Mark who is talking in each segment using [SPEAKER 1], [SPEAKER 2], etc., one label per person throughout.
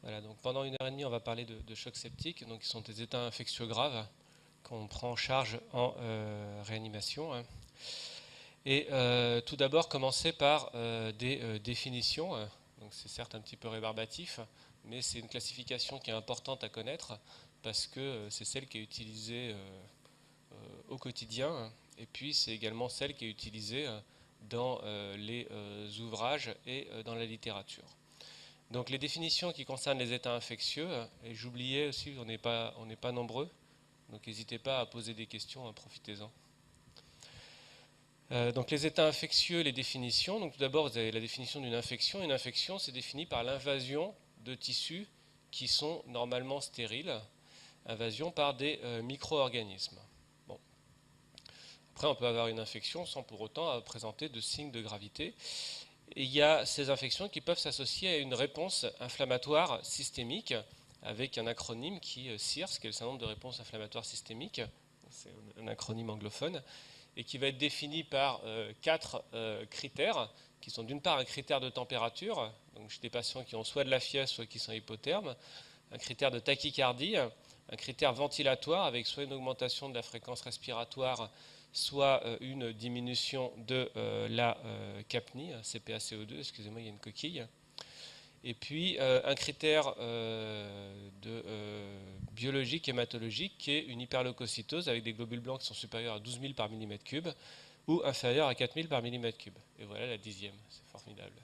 [SPEAKER 1] Voilà, donc pendant 1 heure et demie, on va parler de chocs septiques, donc qui sont des états infectieux graves qu'on prend en charge en réanimation, hein. Et tout d'abord, commencer par des définitions. Donc c'est certes un petit peu rébarbatif, mais c'est une classification qui est importante à connaître parce que c'est celle qui est utilisée au quotidien, hein. Et puis c'est également celle qui est utilisée dans les ouvrages et dans la littérature. Donc les définitions qui concernent les états infectieux, et j'oubliais aussi, on n'est pas nombreux, donc n'hésitez pas à poser des questions, hein, profitez-en. Donc les états infectieux, les définitions. Donc tout d'abord, vous avez la définition d'une infection. Une infection, c'est défini par l'invasion de tissus qui sont normalement stériles, invasion par des micro-organismes. Bon. Après, on peut avoir une infection sans pour autant présenter de signes de gravité. Et il y a ces infections qui peuvent s'associer à une réponse inflammatoire systémique avec un acronyme qui CIRS, qui est le syndrome de réponse inflammatoire systémique. C'est un acronyme anglophone et qui va être défini par 4 critères qui sont d'une part un critère de température, donc chez des patients qui ont soit de la fièvre, soit qui sont hypothermes, un critère de tachycardie, un critère ventilatoire avec soit une augmentation de la fréquence respiratoire, soit une diminution de la capnie, CPaCO2, excusez-moi, il y a une coquille. Et puis un critère biologique hématologique qui est une hyperleucocytose avec des globules blancs qui sont supérieurs à 12 000 par millimètre cube ou inférieurs à 4 000 par millimètre cube. Et voilà la 10e, c'est formidable.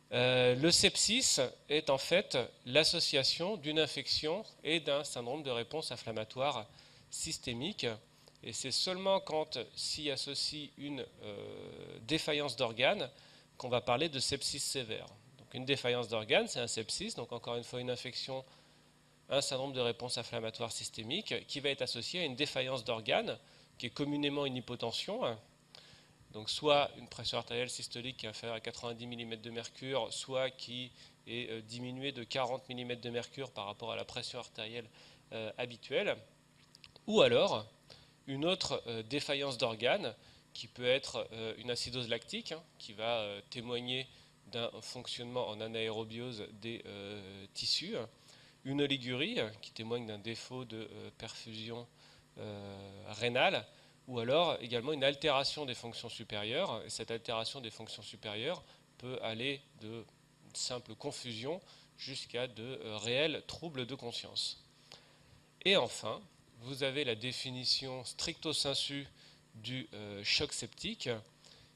[SPEAKER 1] Le sepsis est en fait l'association d'une infection et d'un syndrome de réponse inflammatoire systémique. Et c'est seulement quand s'y associe une défaillance d'organes qu'on va parler de sepsis sévère. Donc une défaillance d'organes, c'est un sepsis, donc encore une fois une infection, un syndrome de réponse inflammatoire systémique qui va être associé à une défaillance d'organes qui est communément une hypotension. Donc soit une pression artérielle systolique qui est inférieure à 90 mm de mercure, soit qui est diminuée de 40 mm de mercure par rapport à la pression artérielle habituelle, ou alors une autre défaillance d'organes qui peut être une acidose lactique, hein, qui va témoigner d'un fonctionnement en anaérobiose des tissus, une oligurie qui témoigne d'un défaut de perfusion rénale, ou alors également une altération des fonctions supérieures. Et cette altération des fonctions supérieures peut aller de simple confusion jusqu'à de réels troubles de conscience. Et enfin, vous avez la définition stricto sensu du choc septique,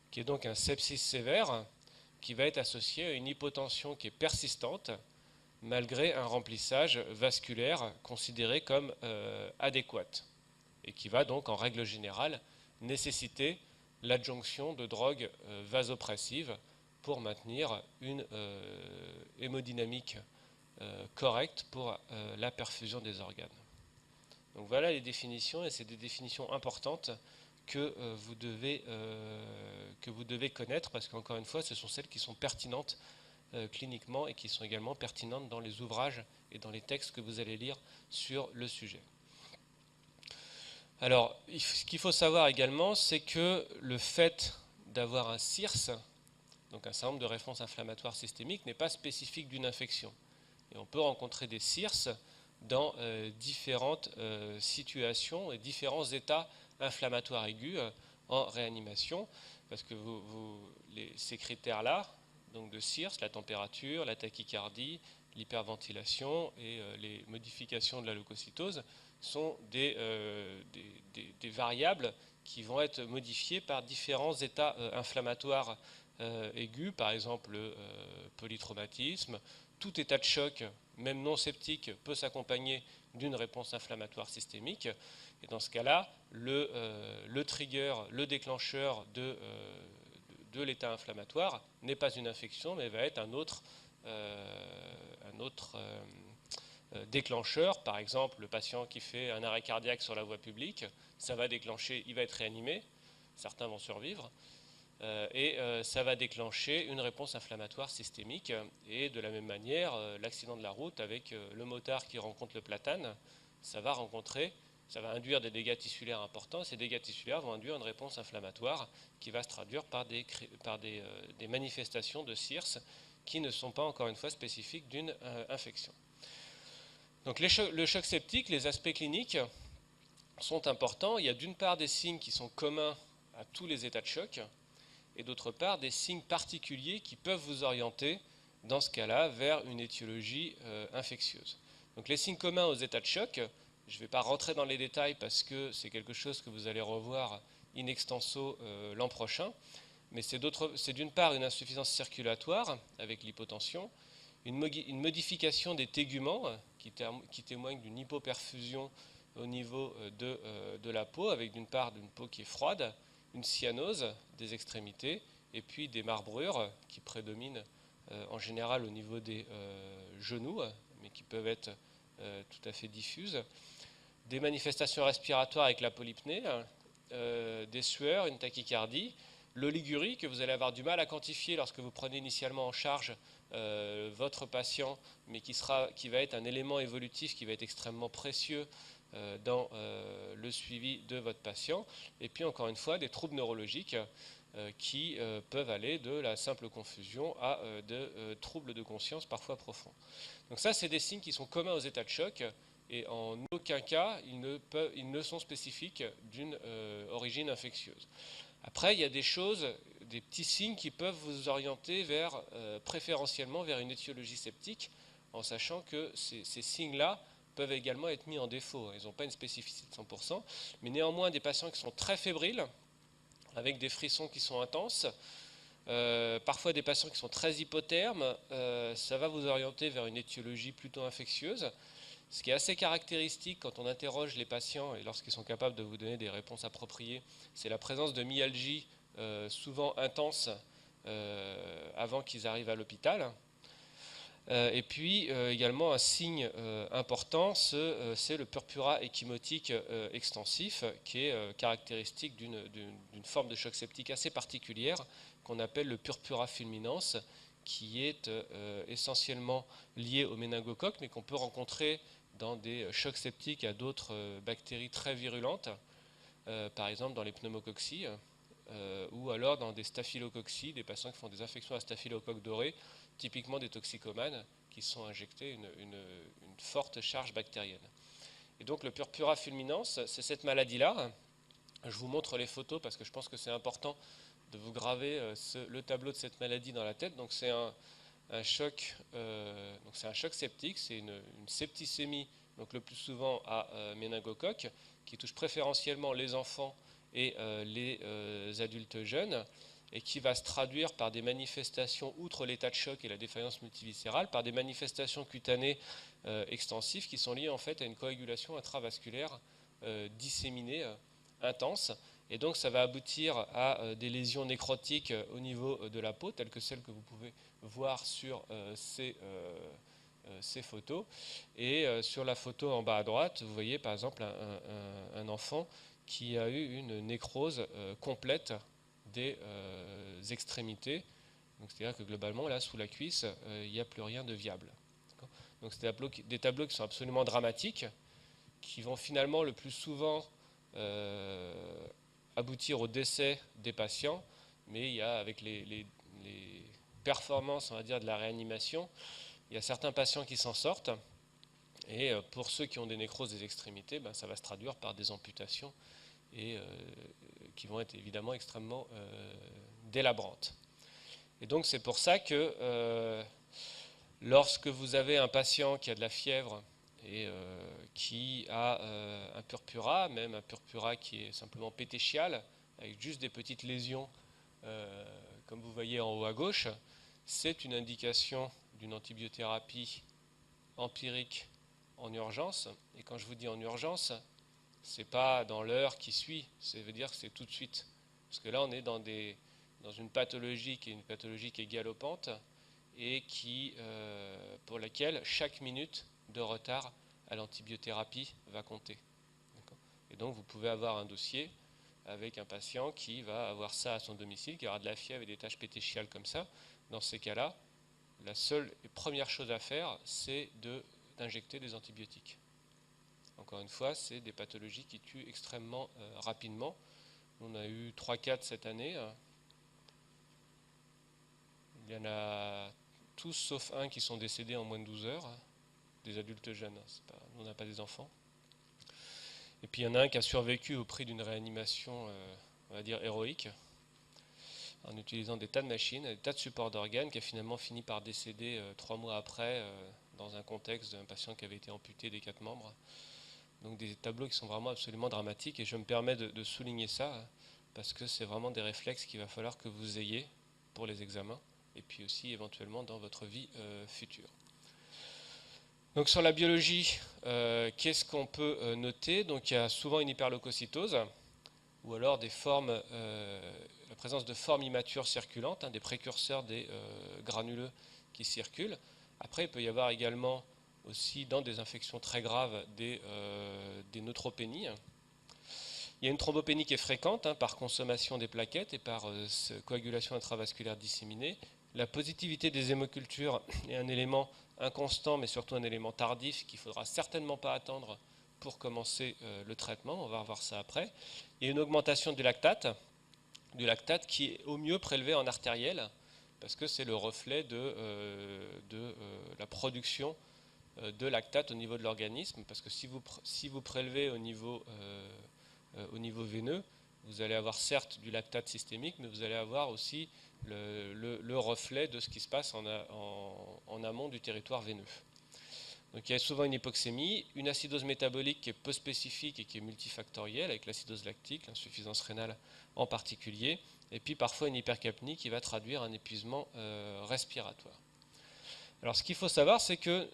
[SPEAKER 1] qui est donc un sepsis sévère, qui va être associé à une hypotension qui est persistante, malgré un remplissage vasculaire considéré comme adéquat, et qui va donc en règle générale nécessiter l'adjonction de drogues vasopressives pour maintenir une hémodynamique correcte pour la perfusion des organes. Donc voilà les définitions, et c'est des définitions importantes que vous devez connaître, parce qu'encore une fois, ce sont celles qui sont pertinentes cliniquement et qui sont également pertinentes dans les ouvrages et dans les textes que vous allez lire sur le sujet. Alors, ce qu'il faut savoir également, c'est que le fait d'avoir un CIRS, donc un syndrome de réponse inflammatoire systémique, n'est pas spécifique d'une infection. Et on peut rencontrer des CIRS dans différentes situations et différents états inflammatoires aigus en réanimation, parce que ces critères-là, donc de CIRS, la température, la tachycardie, l'hyperventilation et les modifications de la leucocytose, sont des variables qui vont être modifiées par différents états inflammatoires aigus, par exemple le polytraumatisme. Tout état de choc, même non septique, peut s'accompagner d'une réponse inflammatoire systémique. Et dans ce cas-là, le trigger, le déclencheur de l'état inflammatoire n'est pas une infection, mais va être un autre déclencheur. Par exemple, le patient qui fait un arrêt cardiaque sur la voie publique, ça va déclencher, il va être réanimé, certains vont survivre, et ça va déclencher une réponse inflammatoire systémique. Et de la même manière, l'accident de la route avec le motard qui rencontre le platane, ça va induire des dégâts tissulaires importants. Ces dégâts tissulaires vont induire une réponse inflammatoire qui va se traduire par des manifestations de CIRS qui ne sont pas, encore une fois, spécifiques d'une infection. Donc le choc septique, les aspects cliniques sont importants. Il y a d'une part des signes qui sont communs à tous les états de choc, et d'autre part des signes particuliers qui peuvent vous orienter, dans ce cas-là, vers une étiologie infectieuse. Donc les signes communs aux états de choc, je ne vais pas rentrer dans les détails parce que c'est quelque chose que vous allez revoir in extenso l'an prochain, mais c'est d'une part une insuffisance circulatoire avec l'hypotension, une modification des téguments qui témoignent d'une hypoperfusion au niveau de la peau, avec d'une part d'une peau qui est froide, une cyanose des extrémités, et puis des marbrures qui prédominent en général au niveau des genoux, mais qui peuvent être tout à fait diffuses, des manifestations respiratoires avec la polypnée, des sueurs, une tachycardie, l'oligurie que vous allez avoir du mal à quantifier lorsque vous prenez initialement en charge votre patient, mais qui va être un élément évolutif qui va être extrêmement précieux dans le suivi de votre patient. Et puis encore une fois, des troubles neurologiques qui peuvent aller de la simple confusion à de troubles de conscience parfois profonds. Donc ça, c'est des signes qui sont communs aux états de choc, et en aucun cas ils ne sont spécifiques d'une origine infectieuse. Après, il y a des choses, des petits signes qui peuvent vous orienter préférentiellement vers une étiologie septique, en sachant que ces signes-là peuvent également être mis en défaut. Ils n'ont pas une spécificité de 100%, mais néanmoins des patients qui sont très fébriles, avec des frissons qui sont intenses, parfois des patients qui sont très hypothermes, ça va vous orienter vers une étiologie plutôt infectieuse. Ce qui est assez caractéristique quand on interroge les patients et lorsqu'ils sont capables de vous donner des réponses appropriées, c'est la présence de myalgie souvent intense avant qu'ils arrivent à l'hôpital. Et puis également un signe important, c'est le purpura échymotique extensif, qui est caractéristique d'une forme de choc septique assez particulière qu'on appelle le purpura fulminans, qui est essentiellement lié au méningocoque, mais qu'on peut rencontrer dans des chocs septiques à d'autres bactéries très virulentes, par exemple dans les pneumococcis, ou alors dans des staphylococcis, des patients qui font des infections à staphylocoque doré, typiquement des toxicomanes qui sont injectés une forte charge bactérienne. Et donc le purpura fulminans, c'est cette maladie-là. Je vous montre les photos parce que je pense que c'est important de vous graver le tableau de cette maladie dans la tête. Donc c'est un choc septique, c'est une septicémie, donc le plus souvent à méningocoque, qui touche préférentiellement les enfants et les adultes jeunes, et qui va se traduire par des manifestations, outre l'état de choc et la défaillance multiviscérale, par des manifestations cutanées extensives qui sont liées en fait à une coagulation intravasculaire disséminée, intense. Et donc ça va aboutir à des lésions nécrotiques au niveau de la peau, telles que celles que vous pouvez voir sur ces photos. Et sur la photo en bas à droite, vous voyez par exemple un enfant qui a eu une nécrose complète des extrémités. C'est-à-dire que globalement, là, sous la cuisse, il n'y a plus rien de viable. Donc c'est des tableaux qui sont absolument dramatiques, qui vont finalement le plus souvent aboutir au décès des patients, mais il y a, avec les performances, on va dire, de la réanimation, il y a certains patients qui s'en sortent, et pour ceux qui ont des nécroses des extrémités, ça va se traduire par des amputations et qui vont être évidemment extrêmement délabrantes. Et donc c'est pour ça que lorsque vous avez un patient qui a de la fièvre et qui a un purpura, même un purpura qui est simplement pétéchial, avec juste des petites lésions, comme vous voyez en haut à gauche, c'est une indication d'une antibiothérapie empirique en urgence. Et quand je vous dis en urgence, c'est pas dans l'heure qui suit, ça veut dire que c'est tout de suite. Parce que là, on est dans une pathologie qui est galopante et pour laquelle chaque minute de retard à l'antibiothérapie va compter. Et donc, vous pouvez avoir un dossier avec un patient qui va avoir ça à son domicile, qui aura de la fièvre et des taches pétéchiales comme ça. Dans ces cas-là, la seule et première chose à faire, c'est d'injecter des antibiotiques. Encore une fois, c'est des pathologies qui tuent extrêmement rapidement. On a eu 3-4 cette année. Il y en a tous sauf un qui sont décédés en moins de 12 heures, des adultes jeunes, on n'a pas des enfants. Et puis il y en a un qui a survécu au prix d'une réanimation, on va dire, héroïque, en utilisant des tas de machines, des tas de supports d'organes, qui a finalement fini par décéder 3 mois après, dans un contexte d'un patient qui avait été amputé des 4 membres. Donc des tableaux qui sont vraiment absolument dramatiques, et je me permets de souligner ça, parce que c'est vraiment des réflexes qu'il va falloir que vous ayez pour les examens, et puis aussi éventuellement dans votre vie future. Donc sur la biologie, qu'est-ce qu'on peut noter? Donc il y a souvent une hyperleucocytose, ou alors des formes, la présence de formes immatures circulantes, des précurseurs des granuleux qui circulent. Après, il peut y avoir également aussi dans des infections très graves des neutropénies. Il y a une thrombopénie qui est fréquente par consommation des plaquettes et par coagulation intravasculaire disséminée. La positivité des hémocultures est un élément inconstant, mais surtout un élément tardif qu'il ne faudra certainement pas attendre pour commencer le traitement. On va revoir ça après. Il y a une augmentation du lactate qui est au mieux prélevé en artériel, parce que c'est le reflet de la production de lactate au niveau de l'organisme, parce que si vous prélevez au niveau veineux, vous allez avoir certes du lactate systémique, mais vous allez avoir aussi le reflet de ce qui se passe en amont du territoire veineux. Donc il y a souvent une hypoxémie, une acidose métabolique qui est peu spécifique et qui est multifactorielle, avec l'acidose lactique, l'insuffisance rénale en particulier, et puis parfois une hypercapnie qui va traduire un épuisement respiratoire. Alors ce qu'il faut savoir, c'est que,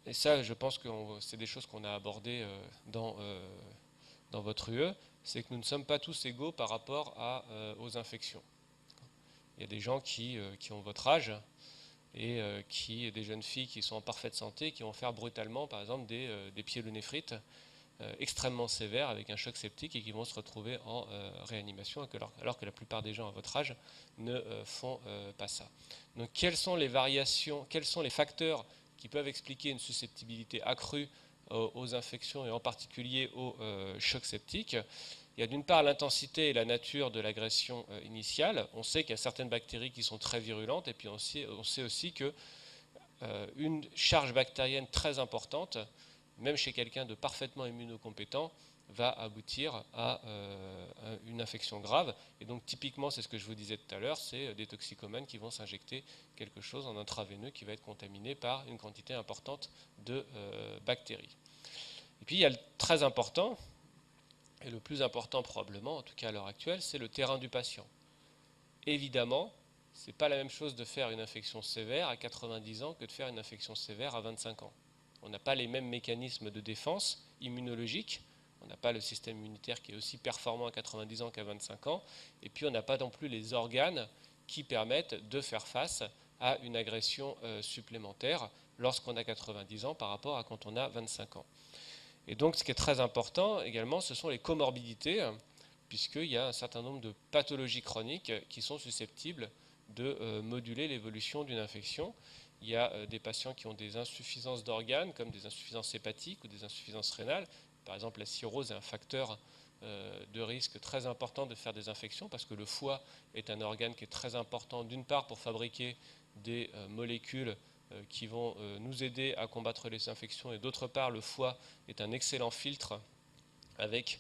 [SPEAKER 1] et ça je pense que c'est des choses qu'on a abordées dans votre UE, c'est que nous ne sommes pas tous égaux par rapport aux infections. Il y a des gens qui ont votre âge, et des jeunes filles qui sont en parfaite santé, qui vont faire brutalement, par exemple, des pyélonéphrite extrêmement sévères avec un choc septique et qui vont se retrouver en réanimation, alors que la plupart des gens à votre âge ne font pas ça. Donc quelles sont les variations, quels sont les facteurs qui peuvent expliquer une susceptibilité accrue aux infections et en particulier aux chocs septiques? Il y a d'une part l'intensité et la nature de l'agression initiale. On sait qu'il y a certaines bactéries qui sont très virulentes, et puis on sait aussi qu'une charge bactérienne très importante, même chez quelqu'un de parfaitement immunocompétent, va aboutir à une infection grave. Et donc typiquement, c'est ce que je vous disais tout à l'heure, c'est des toxicomanes qui vont s'injecter quelque chose en intraveineux qui va être contaminé par une quantité importante de bactéries. Et puis il y a le très important, et le plus important probablement, en tout cas à l'heure actuelle, c'est le terrain du patient. Évidemment, ce n'est pas la même chose de faire une infection sévère à 90 ans que de faire une infection sévère à 25 ans. On n'a pas les mêmes mécanismes de défense immunologique, on n'a pas le système immunitaire qui est aussi performant à 90 ans qu'à 25 ans, et puis on n'a pas non plus les organes qui permettent de faire face à une agression supplémentaire lorsqu'on a 90 ans par rapport à quand on a 25 ans. Et donc ce qui est très important également, ce sont les comorbidités, puisqu'il y a un certain nombre de pathologies chroniques qui sont susceptibles de moduler l'évolution d'une infection. Il y a des patients qui ont des insuffisances d'organes, comme des insuffisances hépatiques ou des insuffisances rénales. Par exemple, la cirrhose est un facteur de risque très important de faire des infections, parce que le foie est un organe qui est très important, d'une part pour fabriquer des molécules qui vont nous aider à combattre les infections, et d'autre part, le foie est un excellent filtre avec,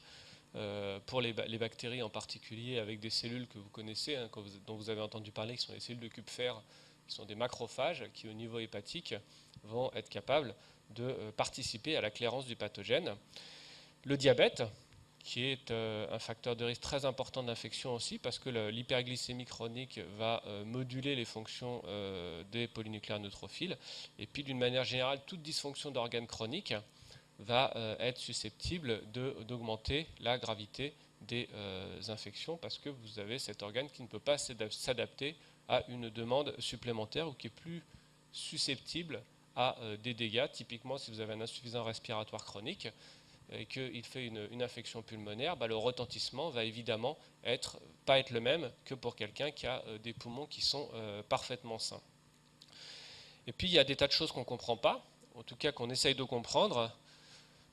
[SPEAKER 1] pour les bactéries en particulier, avec des cellules que vous connaissez, dont vous avez entendu parler, qui sont les cellules de Kupfer, qui sont des macrophages qui, au niveau hépatique, vont être capables de participer à la clairance du pathogène. Le diabète, qui est un facteur de risque très important d'infection aussi, parce que l'hyperglycémie chronique va moduler les fonctions des polynucléaires neutrophiles. Et puis d'une manière générale, toute dysfonction d'organes chroniques va être susceptible d'augmenter la gravité des infections, parce que vous avez cet organe qui ne peut pas s'adapter à une demande supplémentaire, ou qui est plus susceptible à des dégâts. Typiquement, si vous avez un insuffisant respiratoire chronique, et qu'il fait une infection pulmonaire, le retentissement va évidemment pas être le même que pour quelqu'un qui a des poumons qui sont parfaitement sains. Et puis il y a des tas de choses qu'on ne comprend pas, en tout cas qu'on essaye de comprendre.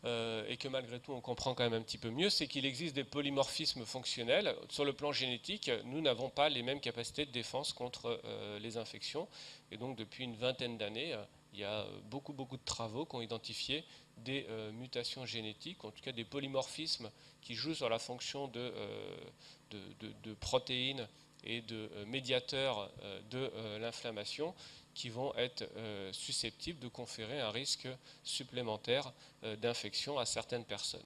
[SPEAKER 1] et que malgré tout on comprend quand même un petit peu mieux, c'est qu'il existe des polymorphismes fonctionnels. Sur le plan génétique, nous n'avons pas les mêmes capacités de défense contre les infections. Et donc depuis une vingtaine d'années, il y a beaucoup de travaux qui ont identifié des mutations génétiques, en tout cas des polymorphismes qui jouent sur la fonction de protéines et de médiateurs de l'inflammation, qui vont être susceptibles de conférer un risque supplémentaire d'infection à certaines personnes.